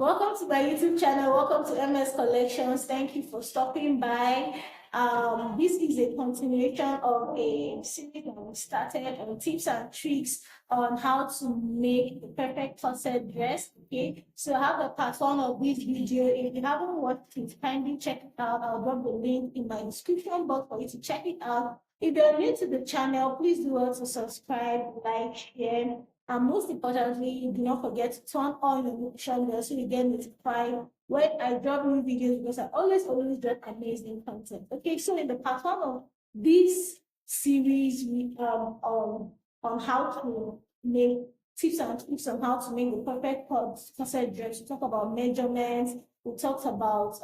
Welcome to my YouTube channel. Welcome to MS Collections. Thank you for stopping by. This is a continuation of a series that we started on tips and tricks on how to make the perfect corset dress. Okay, so I have a part one of this video. If you haven't watched it, kindly check it out. I'll drop the link in my description box for you to check it out. If you're new to the channel, please do also subscribe, like, share, and most importantly, do not forget to turn on your notification bell so you get notified when I drop new videos, because I always drop amazing content. Okay, so in the part one of this series, we on how to make tips and tricks on how to make the perfect corset dress. We talk about measurements, we talked about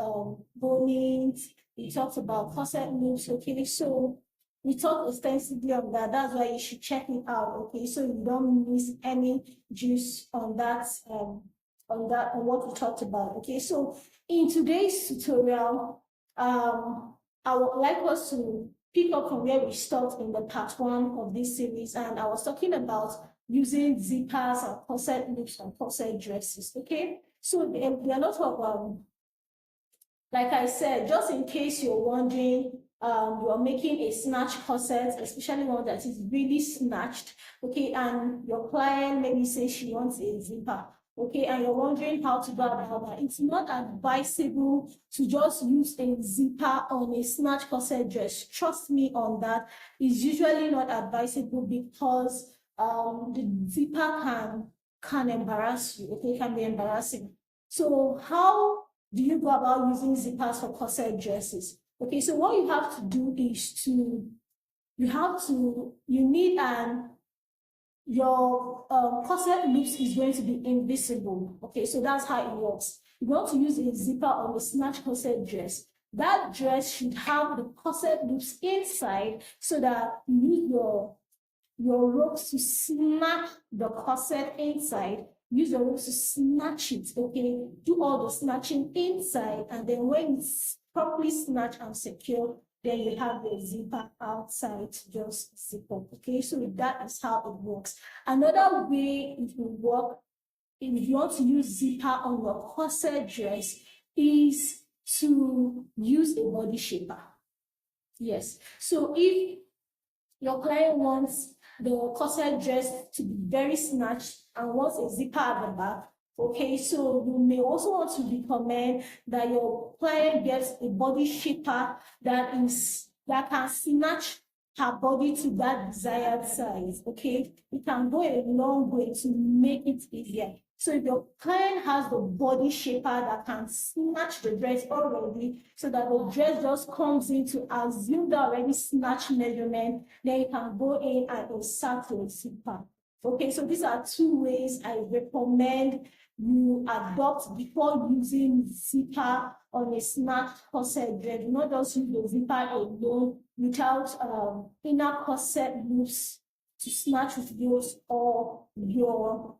bonnings, we talked about corset loops. Okay, so we talk extensively on that. That's why you should check it out. Okay, so you don't miss any juice on that on what we talked about. Okay, so in today's tutorial, I would like us to pick up from where we stopped in the part one of this series, and I was talking about using zippers and corset loops and corset dresses. Okay, so there are a lot of like I said, just in case you're wondering, you're making a snatch corset, especially one that is really snatched, okay, and your client maybe says she wants a zipper, okay, and you're wondering how to go about that. It's not advisable to just use a zipper on a snatch corset dress. Trust me on that. It's usually not advisable because the zipper can embarrass you, okay, it can be embarrassing. So how do you go about using zippers for corset dresses? Okay, so what you have to do is you need your corset loops is going to be invisible. Okay, so that's how it works. You want to use a zipper on a snatch corset dress. That dress should have the corset loops inside so that you use your ropes to snap the corset inside. Use your ropes to snatch it, okay? Do all the snatching inside, and then when it's properly snatched and secure, then you have the zipper outside to just zip up, okay? So that is how it works. Another way it will work, if you want to use zipper on your corset dress, is to use a body shaper. Yes, so if your client wants the corset dress to be very snatched and wants a zipper at the back, okay, so you may also want to recommend that your client gets a body shaper that can snatch her body to that desired size, okay? It can go a long way to make it easier. So if your client has the body shaper that can snatch the dress already, so that the dress just comes in to assume the already snatched measurement, then you can go in and insert the zipper. Okay, so these are two ways I recommend you adopt before using zipper on a snatched corset dress. Do not just use the zipper alone without inner corset loops to snatch with those, or your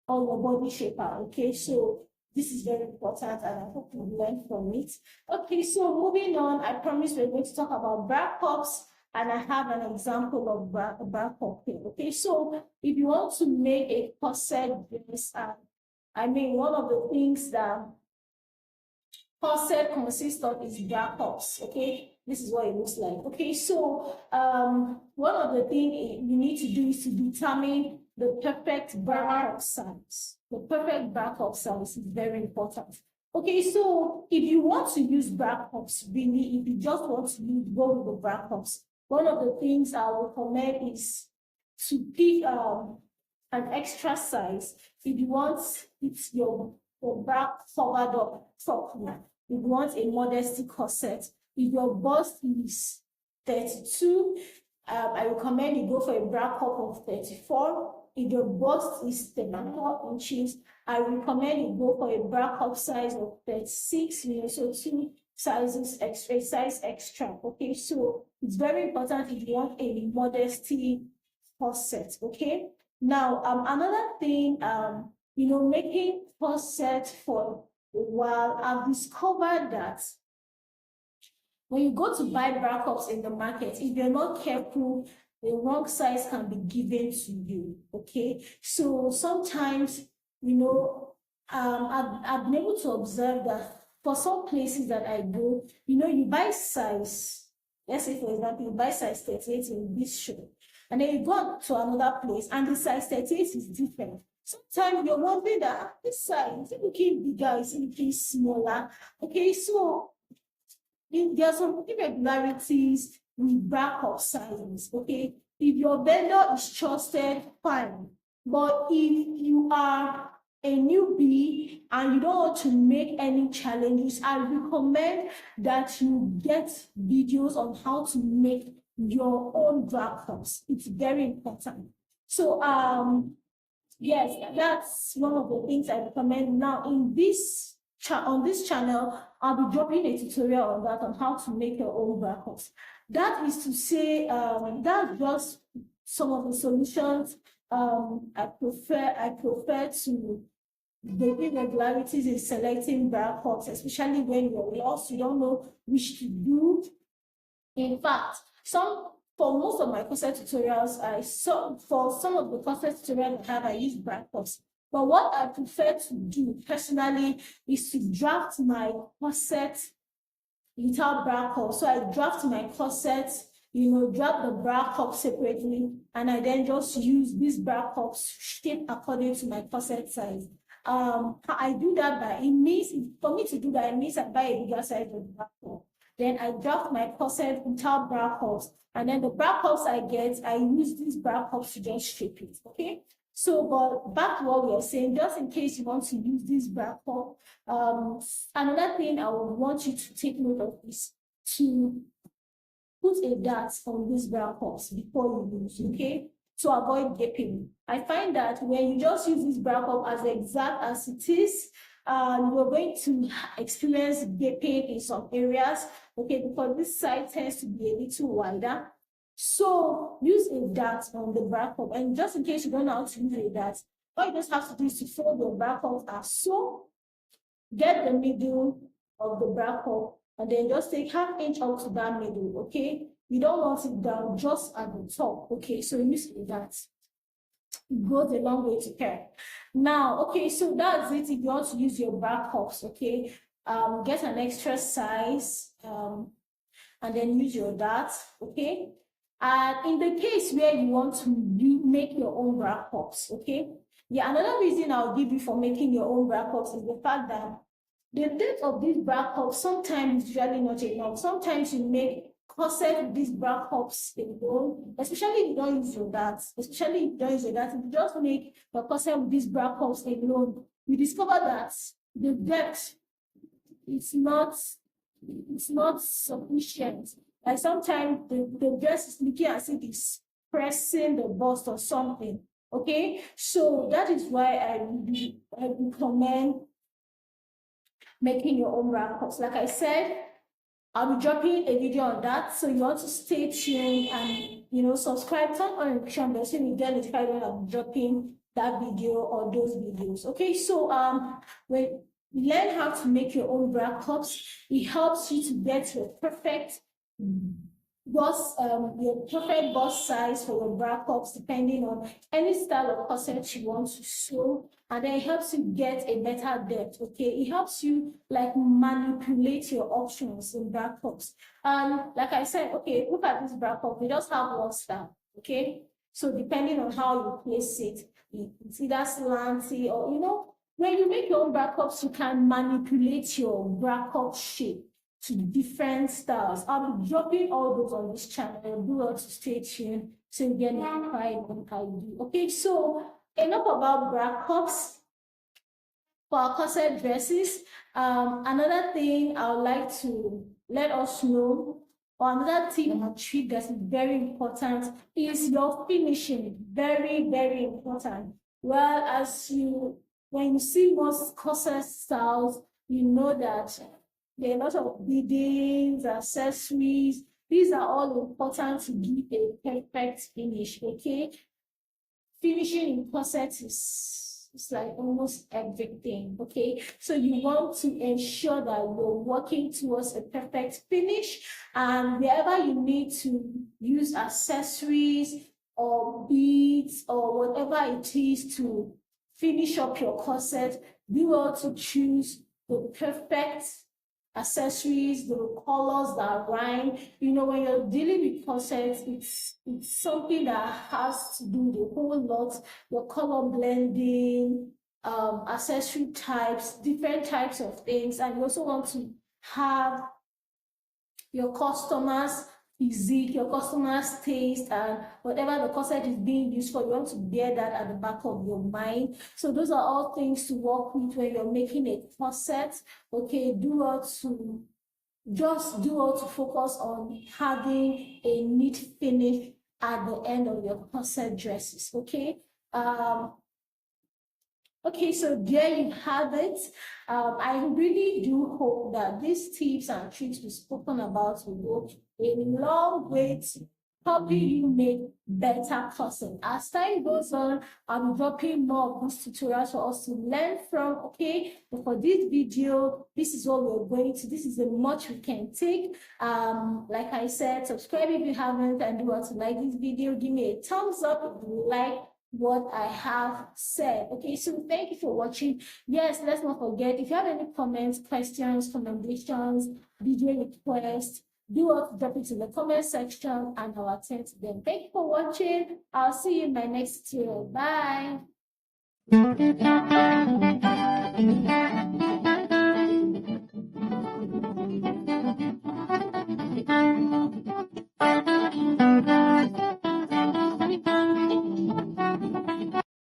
body shaper. Okay, so this is very important and I hope you learn from it. Okay, so moving on, I promise we're going to talk about bra cups, and I have an example of bra cup here. Okay, so if you want to make a corset dress, I mean, one of the things that corset consists of is bra cups. Okay, this is what it looks like. Okay, so one of the things you need to do is to determine the perfect bra cup size. The perfect bra cup size is very important. Okay, so if you want to use bra cups, really, if you just want to go with the bra cups, one of the things I would recommend is to pick an extra size. If you want it's your bra covered up properly, if you want a modesty corset, if your bust is 32, I recommend you go for a bra cup of 34. If your bust is 34 inches, I recommend you go for a bra cup size of 36, so two sizes extra, size extra. Okay, so it's very important if you want a modesty corset. Okay, now another thing, making corset for a while, I've discovered that when you go to buy bra cups in the market, if you're not careful, the wrong size can be given to you. Okay, so sometimes I've been able to observe that for some places that I go, you buy size. Let's say, for example, you buy size 38 in this show, and then you go to another place, and the size 38 is different. Sometimes you're wondering that this size is it looking bigger, is it looking smaller? Okay, so there are some irregularities with backup sizes. Okay, if your vendor is trusted, fine. But if you are a newbie and you don't want to make any challenges, I recommend that you get videos on how to make your own backups. It's very important. So yes, that's one of the things I recommend. Now in this on this channel, I'll be dropping a tutorial on that, on how to make your own backups. That is to say, that's just some of the solutions I prefer to the irregularities in selecting backups, especially when you're lost, you don't know which to do. In fact, for most of my corset tutorials, for some of the corset tutorials I use backups. But what I prefer to do personally is to draft my corset without backup. So I draft my corset, draft the backup separately, and I then just use these backups shaped according to my corset size. I do that for me to do that, it means I buy a bigger size of backup. Then I draft my corset without backups, and then the backups I get, I use these backups to just shape it. Okay. So, but back to what we are saying, just in case you want to use this backup, another thing I would want you to take note of is to put a dart on these backups before you use, okay? To avoid gaping. I find that when you just use this backup as exact as it is, you're going to experience gaping in some areas, okay, because this side tends to be a little wider. So use a dart on the backup, and just in case you don't know how to use a dart, all you just have to do is to fold your backup as so, get the middle of the backup, and then just take ½ inch up to that middle, okay? You don't want it down, just at the top, okay? So use a dart. It goes a long way to care. Now, okay, so that's it. If you want to use your backups, okay, get an extra size, and then use your dart, okay? And in the case where you want to make your own backups, okay? Yeah, another reason I'll give you for making your own backups is the fact that the depth of these backups sometimes is usually not enough. Sometimes you make corset with these backups alone, especially if you don't use your dart. Especially if you don't use your dart, if you just make the corset with these backups alone, you discover that the depth is not sufficient. Like sometimes the dress is looking as if it's pressing the bust or something. Okay, so that is why I recommend making your own backups. Like I said, I'll be dropping a video on that, so you want to stay tuned and subscribe, turn on notification bell so you get notified when I'm dropping that video or those videos. Okay, so when you learn how to make your own backups, it helps you to get your perfect bust size for your backups depending on any style of corset you want to sew, and then it helps you get a better depth. Okay, it helps you like manipulate your options in backups. Like I said, okay, look at this backup, we just have one style. Okay, so depending on how you place it, it's either slanty or when you make your own backups, you can manipulate your backup shape to different styles. I'll be dropping all those on this channel. Do want to stay tuned so you get notified when I do. Okay, so enough about backups for our corset dresses. Another thing I would like to let us know, or another tip and trick that is very important, is your finishing. Very, very important. Well, when you see most corset styles, you know that there are a lot of beadings, accessories. These are all important to give a perfect finish, okay? Finishing in corset is like almost everything, okay? So you want to ensure that you're working towards a perfect finish, and wherever you need to use accessories or beads or whatever it is to finish up your corset. Do well to choose the perfect accessories, the colors that rhyme. You know, when you're dealing with corsets, it's something that has to do the whole lot. Your color blending, accessory types, different types of things, and you also want to have your customers' physique, your customers' taste, and whatever the corset is being used for, you want to bear that at the back of your mind. So those are all things to work with when you're making a corset. Okay, just do all to focus on having a neat finish at the end of your corset dresses. Okay. Okay, so there you have it. I really do hope that these tips and tricks we've spoken about will go a long way to helping you make better corset. As time goes on, I'm dropping more of these tutorials for us to learn from. Okay, but for this video, this is what we're going to. This is the much we can take. Like I said, subscribe if you haven't, and do want to like this video. Give me a thumbs up if you like what I have said. Okay, so thank you for watching. Yes, let's not forget, if you have any comments, questions, recommendations, video requests, do not drop it in the comment section and I'll attend to them. Thank you for watching. I'll see you in my next tutorial. Bye.